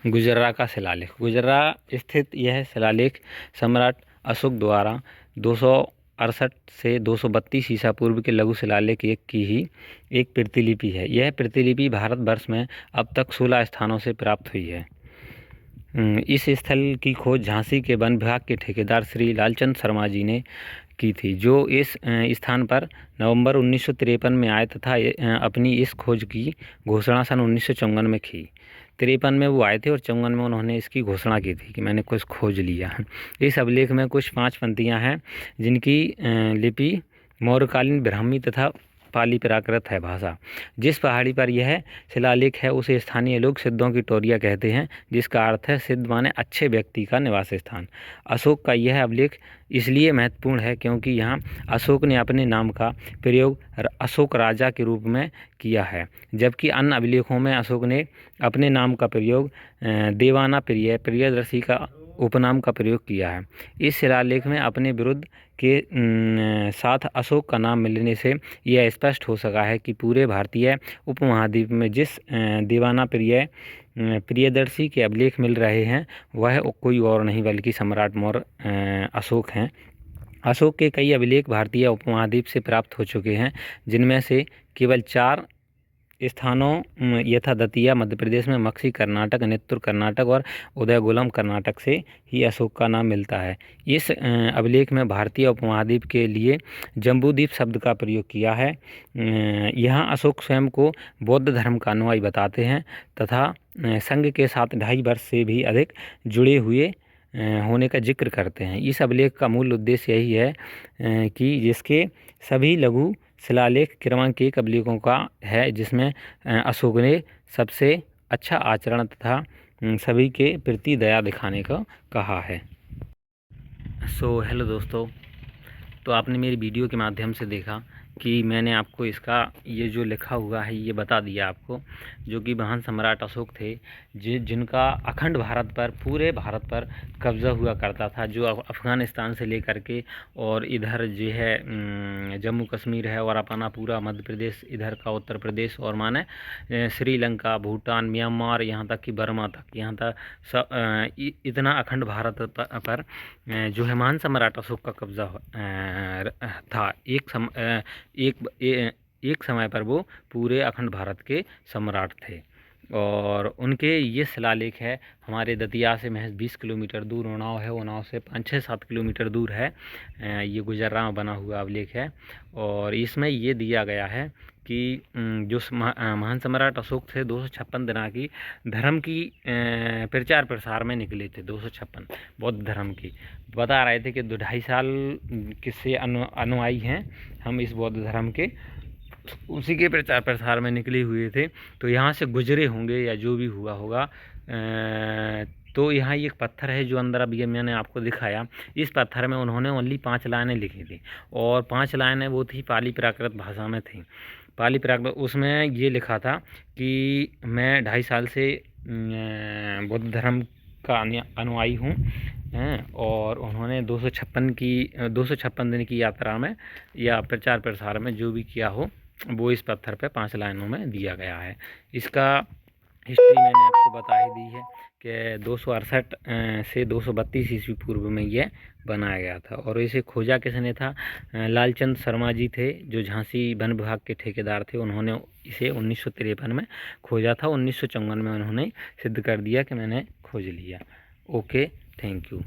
गुजर्रा का शिलालेख। गुजर्रा स्थित यह शिलालेख सम्राट अशोक द्वारा 268 से 232 ईसा पूर्व के लघु शिलालेख की ही एक प्रतिलिपि है। यह प्रतिलिपि भारतवर्ष में अब तक 16 स्थानों से प्राप्त हुई है। इस स्थल की खोज झांसी के वन विभाग के ठेकेदार श्री लालचंद शर्मा जी ने की थी, जो इस स्थान पर नवंबर 1953 में आए तथा अपनी इस खोज की घोषणा सन 1954 में की। 53 में वो आए थे और 54 में उन्होंने इसकी घोषणा की थी कि मैंने कुछ खोज लिया। इस अभिलेख में कुछ 5 पंक्तियां हैं जिनकी लिपि मौर्यकालीन ब्राह्मी तथा पाली प्राकृत है भाषा। जिस पहाड़ी पर यह शिलालेख है उसे स्थानीय लोग सिद्धों की टोरिया कहते हैं, जिसका अर्थ है सिद्ध माने अच्छे व्यक्ति का निवास स्थान। अशोक का यह अभिलेख इसलिए महत्वपूर्ण है क्योंकि यहाँ अशोक ने अपने नाम का प्रयोग अशोक राजा के रूप में किया है, जबकि अन्य अभिलेखों में अशोक ने अपने नाम का प्रयोग देवाना प्रियदर्शी का उपनाम का प्रयोग किया है। इस शिलालेख में अपने विरुद्ध के साथ अशोक का नाम मिलने से यह स्पष्ट हो सका है कि पूरे भारतीय उपमहाद्वीप में जिस देवाना प्रियदर्शी के अभिलेख मिल रहे हैं वह कोई और नहीं बल्कि सम्राट मौर्य अशोक हैं। अशोक के कई अभिलेख भारतीय उपमहाद्वीप से प्राप्त हो चुके हैं, जिनमें से केवल 4 स्थानों यथा दतिया मध्य प्रदेश में, मक्सी कर्नाटक, नेत्तुर कर्नाटक और उदयगुलम कर्नाटक से ही अशोक का नाम मिलता है। इस अभिलेख में भारतीय उपमहाद्वीप के लिए जम्बूद्वीप शब्द का प्रयोग किया है। यहाँ अशोक स्वयं को बौद्ध धर्म का अनुयायी बताते हैं तथा संघ के साथ 2.5 वर्ष से भी अधिक जुड़े हुए होने का जिक्र करते हैं। इस अभिलेख का मूल उद्देश्य यही है कि जिसके सभी लघु शिलालेख क्रमांक 1 अभिलेखों का है, जिसमें अशोक ने सबसे अच्छा आचरण तथा सभी के प्रति दया दिखाने का कहा है। हेलो दोस्तों, तो आपने मेरी वीडियो के माध्यम से देखा कि मैंने आपको इसका ये जो लिखा हुआ है ये बता दिया आपको, जो कि महान सम्राट अशोक थे जिनका अखंड भारत पर, पूरे भारत पर कब्ज़ा हुआ करता था, जो अफ़गानिस्तान से लेकर के और इधर जो है जम्मू कश्मीर है और अपना पूरा मध्य प्रदेश इधर का, उत्तर प्रदेश और माने श्रीलंका, भूटान, म्यांमार, यहाँ तक कि बर्मा तक, यहाँ तक इतना अखंड भारत पर जो है महान सम्राट अशोक का कब्ज़ा था। एक समय पर वो पूरे अखंड भारत के सम्राट थे और उनके ये शिलालेख है हमारे दतिया से महज 20 किलोमीटर दूर उन्नाव है। उन्नाव से 5-6-7 किलोमीटर दूर है। ये गुजर्रा में बना हुआ अभिलेख है और इसमें ये दिया गया है कि जो महान सम्राट अशोक थे 256 दिना की धर्म की प्रचार प्रसार में निकले थे। 256 बौद्ध धर्म की बता रहे थे कि 2.5 साल किससे अनुयायी हैं हम इस बौद्ध धर्म के, उसी के प्रचार प्रसार में निकले हुए थे। तो यहाँ से गुजरे होंगे या जो भी हुआ होगा। तो यहाँ एक पत्थर है जो अंदर अभी मैंने आपको दिखाया। इस पत्थर में उन्होंने ओनली 5 लाइनें लिखी थी और 5 लाइनें वो थी पाली प्राकृत भाषा में थी। पाली प्राकृत उसमें ये लिखा था कि मैं 2.5 साल से बौद्ध धर्म का अनुयायी हूँ और उन्होंने 256 दिन की यात्रा में या प्रचार प्रसार में जो भी किया हो वो इस पत्थर पे 5 लाइनों में दिया गया है। इसका हिस्ट्री मैंने आपको बता ही दी है कि 268 से 232 ईस्वी पूर्व में यह बनाया गया था और इसे खोजा किसने था? लालचंद शर्मा जी थे, जो झांसी वन विभाग के ठेकेदार थे। उन्होंने इसे 1953 में खोजा था। 1954 में उन्होंने सिद्ध कर दिया कि मैंने खोज लिया। Okay, thank you.